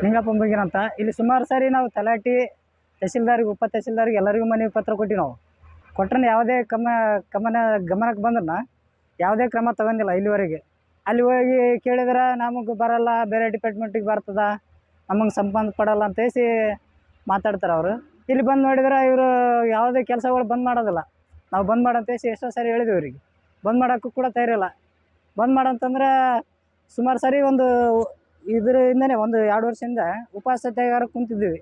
ನಿಂಗಪ್ಪ ಬಗೀರ್ ಅಂತ. ಇಲ್ಲಿ ಸುಮಾರು ಸಾರಿ ನಾವು ತಲಾಟಿ ತಹಸೀಲ್ದಾರಿಗೆ ಉಪ ತಹಸೀಲ್ದಾರಿಗೆ ಎಲ್ಲರಿಗೂ ಮನವಿ ಪತ್ರ ಕೊಟ್ಟಿವಿ. ನಾವು ಕೊಟ್ರೆ ಯಾವುದೇ ಗಮನಕ್ಕೆ ಬಂದ್ರನ್ನ ಯಾವುದೇ ಕ್ರಮ ತಗೊಂಡಿಲ್ಲ ಇಲ್ಲಿವರೆಗೆ. ಅಲ್ಲಿ ಹೋಗಿ ಕೇಳಿದ್ರೆ ನಮಗೆ ಬರಲ್ಲ, ಬೇರೆ ಡಿಪಾರ್ಟ್ಮೆಂಟಿಗೆ ಬರ್ತದ, ನಮಗೆ ಸಂಬಂಧಪಡಲ್ಲ ಅಂತೇಸಿ ಮಾತಾಡ್ತಾರೆ ಅವರು. ಇಲ್ಲಿ ಬಂದು ನೋಡಿದ್ರೆ ಇವರು ಯಾವುದೇ ಕೆಲಸಗಳು ಬಂದ್ ಮಾಡೋದಿಲ್ಲ. ನಾವು ಬಂದ್ ಮಾಡಂತೇಸಿ ಎಷ್ಟೋ ಸಾರಿ ಹೇಳಿದ್ವಿ ಇವ್ರಿಗೆ, ಬಂದ್ ಮಾಡೋಕ್ಕೂ ಕೂಡ ತಯಾರಿಲ್ಲ. ಬಂದ್ ಮಾಡಂತಂದ್ರೆ ಸುಮಾರು ಸಾರಿ ಒಂದು ಇದರಿಂದನೇ 1-2 ವರ್ಷದಿಂದ ಉಪವಾಸ ಸತ್ಯಾಗ್ರಹ ಕುಂತಿದ್ದೀವಿ.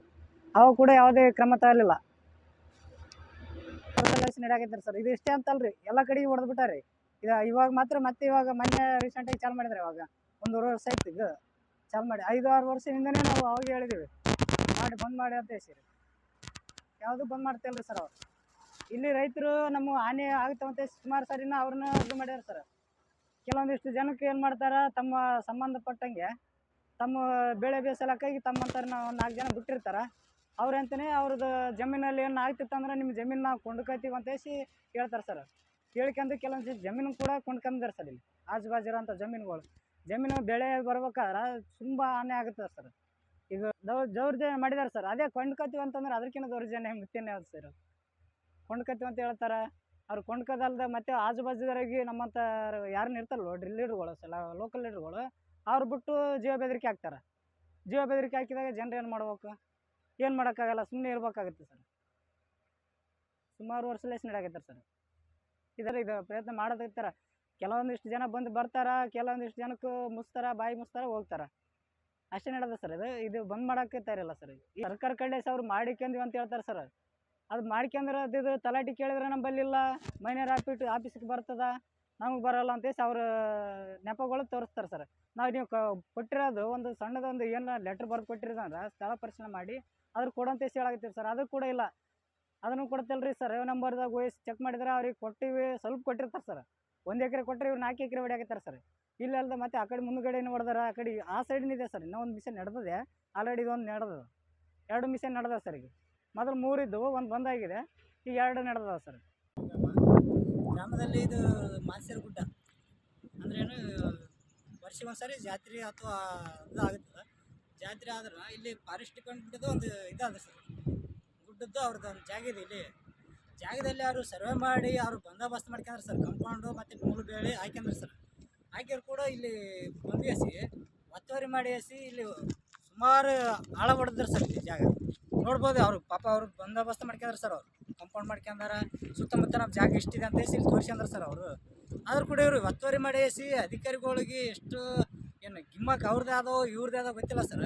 ಅವು ಕೂಡ ಯಾವುದೇ ಕ್ರಮ ತಗೊಳ್ಳಿಲ್ಲ. ನಡೆಯಾಕೈತಾರೆ ಸರ್. ಇದು ಇಷ್ಟೇ ಅಂತಲ್ರಿ, ಎಲ್ಲ ಕಡೆಗೆ ಹೊಡೆದು ಬಿಟ್ಟಾರೆ. ಇವಾಗ ಮಾತ್ರ ಮತ್ತೆ ಇವಾಗ ಮೊನ್ನೆ ರೀಸೆಂಟಾಗಿ ಚಾಲು ಮಾಡಿದ್ದಾರೆ. ಇವಾಗ 1 ವರ್ಷ ಆಯ್ತು ಈಗ ಚಾಲು ಮಾಡಿ. 5-6 ವರ್ಷದಿಂದನೇ ನಾವು ಅವಾಗ ಹೇಳಿದ್ದೀವಿ ಬಂದ್ ಮಾಡಿ ಅಂತ ಹೇಳಿ. ಯಾವುದು ಬಂದ್ ಮಾಡ್ತಿಲ್ರಿ ಸರ್ ಅವ್ರು. ಇಲ್ಲಿ ರೈತರು ನಮ್ಮ ಹಾನಿ ಆಗುತ್ತಂತೆ ಸುಮಾರು ಸಾರಿನ ಅವ್ರನ್ನ ಇದು ಮಾಡ್ಯಾರ ಸರ್. ಕೆಲವೊಂದಿಷ್ಟು ಜನಕ್ಕೆ ಏನು ಮಾಡ್ತಾರೆ, ತಮ್ಮ ಸಂಬಂಧಪಟ್ಟಂಗೆ ತಮ್ಮ ಬೆಳೆ ಬೇಸಲಕ್ಕಾಗಿ ತಮ್ಮಂತಾರೆ ನಾವು 4 ಜನ ಬಿಟ್ಟಿರ್ತಾರೆ. ಅವ್ರಂತನೇ ಅವ್ರದ್ದು ಜಮೀನಲ್ಲಿ ಏನು ಆಗ್ತಿತ್ತಂದ್ರೆ ನಿಮ್ಮ ಜಮೀನು ನಾವು ಕೊಂಡ್ಕೊತೀವಿ ಅಂತೇಸಿ ಹೇಳ್ತಾರೆ ಸರ್. ಕೇಳ್ಕೊಂಡು ಕೆಲವೊಂದು ಜಮೀನು ಕೂಡ ಕೊಂಡ್ಕೊಂಡಿದ್ದಾರೆ ಸರ್. ಇಲ್ಲಿ ಆಜು ಬಾಜು ಇರೋಂಥ ಜಮೀನು ಬೆಳೆ ಬರ್ಬೇಕಾದ್ರೆ ತುಂಬ ಹಾನಿ ಆಗುತ್ತೆ ಸರ್. ಈಗ ದೌರ್ಜನ್ಯ ಮಾಡಿದ್ದಾರೆ ಸರ್. ಅದೇ ಕೊಂಡ್ಕೊತೀವಿ ಅಂತಂದ್ರೆ ಅದಕ್ಕಿಂತ ದೌರ್ಜನ್ಯ ಮತ್ತೇನು ಯಾವ್ದು ಸರ್? ಕೊಂಡ್ಕೊತೀವಿ ಅಂತ ಹೇಳ್ತಾರೆ. ಅವ್ರು ಕೊಂಡ್ಕೋದಲ್ದೆ ಮತ್ತೆ ಆಜು ಬಾಜುದವರಿಗೆ ನಮ್ಮಂಥ ಯಾರನ್ನ ಇರ್ತಾರಲ್ವ ಲೀಡ್ರುಗಳು ಲೋಕಲ್ ಲೀಡ್ರುಗಳು, ಅವ್ರು ಬಿಟ್ಟು ಜೀವ ಬೆದರಿಕೆ ಹಾಕ್ತಾರೆ. ಜೀವ ಬೆದರಿಕೆ ಹಾಕಿದಾಗ ಜನರು ಏನು ಮಾಡ್ಬೇಕು? ಏನು ಮಾಡೋಕ್ಕಾಗಲ್ಲ, ಸುಮ್ಮನೆ ಇರ್ಬೇಕಾಗುತ್ತೆ ಸರ್. ಸುಮಾರು ವರ್ಷಲೇಸ್ ನಡೆಯಾಕೈತಾರೆ ಸರ್. ಇದು ಪ್ರಯತ್ನ ಮಾಡೋದೈತಾರೆ. ಕೆಲವೊಂದಿಷ್ಟು ಜನ ಬಂದು ಬರ್ತಾರೆ, ಕೆಲವೊಂದಿಷ್ಟು ಜನಕ್ಕೆ ಬಾಯಿ ಮುಚ್ತಾರೆ, ಹೋಗ್ತಾರೆ. ಅಷ್ಟೇ ನಡೆದ ಸರ್. ಇದು ಬಂದ್ ಮಾಡೋಕ್ಕೆ ತಯಾರಿಲ್ಲ ಸರ್. ಈ ಸರ್ಕಾರ ಕಡೆ ಅವ್ರು ಮಾಡಿಕೊಂಡ್ವಿ ಅಂತ ಹೇಳ್ತಾರೆ ಸರ್. ಅದು ಮಾಡ್ಕೊಂಡ್ರೆ ಅದು ತಲಾಟಿ ಕೇಳಿದ್ರೆ ನಂಬಲ್ಲಿಲ್ಲ, ಮೈನರ್ ಆಫೀಸಿಗೆ ಬರ್ತದ, ನಮಗೆ ಬರೋಲ್ಲ ಅಂತೇಸಿ ಅವ್ರ ನೆಪಗಳು ತೋರಿಸ್ತಾರೆ ಸರ್. ನೀವು ಕೊಟ್ಟಿರೋದು ಒಂದು ಸಣ್ಣದೊಂದು ಏನು ಲೆಟ್ರ್ ಬರ್ದು ಕೊಟ್ಟಿರೋದಂದ್ರೆ ಸ್ಥಳ ಪರಿಶೀಲನೆ ಮಾಡಿ ಅದ್ರ ಕೊಡಂತೇಸಿ ಹೇಳಾಕತ್ತೀವಿ ಸರ್. ಅದು ಕೂಡ ಇಲ್ಲ. ಅದನ್ನು ಕೊಡ್ತಲ್ರಿ ಸರ್. ನಂಬರ್ದಾಗ ವಯಸ್ಸು ಚೆಕ್ ಮಾಡಿದ್ರೆ ಅವ್ರಿಗೆ ಕೊಟ್ಟಿವಿ, ಸ್ವಲ್ಪ ಕೊಟ್ಟಿರ್ತಾರೆ ಸರ್. 1 ಎಕರೆ ಕೊಟ್ಟರೆ ಇವ್ರು 4 ಎಕರೆ ಹೊಡಿಯಾಕತ್ತಾರೆ ಸರ್. ಇಲ್ಲ ಅಲ್ಲದೆ ಮತ್ತೆ ಆ ಕಡೆ ಮುಂದುಗಡೆನೂ ಹೊಡೆದಾರ, ಆ ಕಡೆ ಆ ಸೈಡ್ನಿದೆ ಸರ್. ಇನ್ನೂ 1 ಮಿಷನ್ ನಡೆದಿದೆ. ಆಲ್ರೆಡಿ ಇದೊಂದು ನಡೆದದ, 2 ಮಿಷನ್ ನಡೆದವ ಸರ್. ಈಗ ಮೊದಲು 3 ಇದ್ದವು, 1 ಬಂದಾಗಿದೆ, ಈಗ 2 ನಡೆದವ ಸರ್. ಗ್ರಾಮದಲ್ಲಿ ಇದು ಮಾನ್ಸೇರ ಗುಡ್ಡ ಅಂದ್ರೆ ಏನು, ವರ್ಷಕ್ಕೊಂದ್ಸರಿ ಜಾತ್ರೆ ಅಥವಾ ಇದು ಆಗುತ್ತದೆ. ಜಾತ್ರೆ ಆದ್ರೆ ಇಲ್ಲಿ ಫಾರೆಸ್ಟ್ ಡಿಪಾರ್ಟ್ಮೆಂಟ್ದು ಒಂದು ಇದಾದ ಸರ್, ಗುಡ್ಡದ್ದು ಅವ್ರದ್ದು ಒಂದು ಜಾಗ ಇದೆ. ಇಲ್ಲಿ ಜಾಗದಲ್ಲಿ ಅವರು ಸರ್ವೆ ಮಾಡಿ ಅವರು ಬಂದೋಬಸ್ತ್ ಮಾಡ್ಕೊಂಡ್ರೆ ಸರ್. ಕಂಪೌಂಡು ಮತ್ತು ಮೂರು ಬೇಳೆ ಹಾಕ್ಯಂದ್ರೆ ಸರ್. ಹಾಕಿದ್ರು ಕೂಡ ಇಲ್ಲಿ ಬಂದಿಸಿ ಒತ್ತುವರಿ ಮಾಡಿಸಿ ಇಲ್ಲಿ ಸುಮಾರು ಆಳ ಹೊಡೆದ್ರು ಸರ್. ಇಲ್ಲಿ ಜಾಗ ನೋಡ್ಬೋದು. ಅವರು ಪಾಪ ಅವ್ರು ಬಂದೋಬಸ್ತ್ ಮಾಡ್ಕೊಂಡ್ರೆ ಸರ್. ಅವರು ಕಂಪೌಂಡ್ ಮಾಡ್ಕೊಂಡಾರ, ಸುತ್ತಮುತ್ತ ನಮ್ಮ ಜಾಗ ಇಷ್ಟಿದೆ ಅಂತ ಇಲ್ಲಿ ತೋರಿಸ್ಕೊಂಡ್ರೆ ಸರ್ ಅವರು. ಆದ್ರೂ ಕೂಡ ಇವರು ಒತ್ತುವರಿ ಮಾಡಿಸಿ ಅಧಿಕಾರಿಗಳಿಗೆ ಎಷ್ಟು ಏನು ಗಿಮ್ಮಕ್ಕೆ ಅವ್ರದ್ದೇ ಆದೋ ಇವ್ರದ್ದೇ ಆದೋ ಗೊತ್ತಿಲ್ಲ ಸರ್.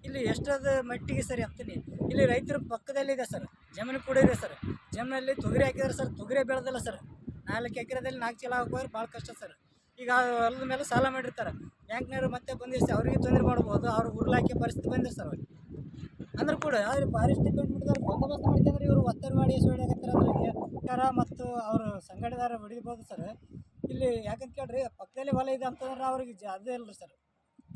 ಇಲ್ಲಿ ಎಷ್ಟದ ಮಟ್ಟಿಗೆ ಸರಿ ಅಂತೀನಿ. ಇಲ್ಲಿ ರೈತರ ಪಕ್ಕದಲ್ಲಿದೆ ಸರ್, ಜಮೀನು ಕೂಡ ಇದೆ ಸರ್. ಜಮೀನಲ್ಲಿ ತೊಗರಿ ಹಾಕಿದ್ರೆ ಸರ್, ತೊಗರಿ ಬೆಳೆದಿಲ್ಲ ಸರ್. 4 ಎಕರೆದಲ್ಲಿ 4 ಚೀಲ ಹಾಕೋದ್ರೆ ಭಾಳ ಕಷ್ಟ ಸರ್. ಈಗ ಹೊಲದ ಮೇಲೆ ಸಾಲ ಮಾಡಿರ್ತಾರೆ, ಬ್ಯಾಂಕ್ನವರು ಮತ್ತೆ ಬಂದಿಸಿ ಅವ್ರಿಗೆ ತೊಂದರೆ ಮಾಡ್ಬೋದು. ಅವ್ರು ಉರುಳಾಕಿ ಪರಿಸ್ಥಿತಿ ಬಂದಿರ್ ಸರ್ ಅವ್ರಿಗೆ. ಅಂದ್ರೂ ಕೂಡ ಆದರೆ ಫಾರೆಸ್ಟ್ ಡಿಪಾರ್ಟ್ಮೆಂಟ್ದವ್ರು ಬಂದೋಬಸ್ತ್ ಮಾಡ್ಕೊಂಡ್ರೆ ಇವರು ಒತ್ತುವರಿ ಮಾಡಿ ಹೊಡಿಯಾಕತ್ತಾರೆ ಅಂದ್ರೆ ಸರ್ಕಾರ ಮತ್ತು ಅವರು ಸಂಘಟನೆದಾರ ಹೊಡಿಬೋದು ಸರ್. ಇಲ್ಲಿ ಯಾಕಂತ ಕೇಳ್ರಿ, ಪಕ್ಕದಲ್ಲಿ ಹೊಲ ಇದೆ ಅಂತಂದ್ರೆ ಅವ್ರಿಗೆ ಅದೇ ಇಲ್ಲ ಸರ್.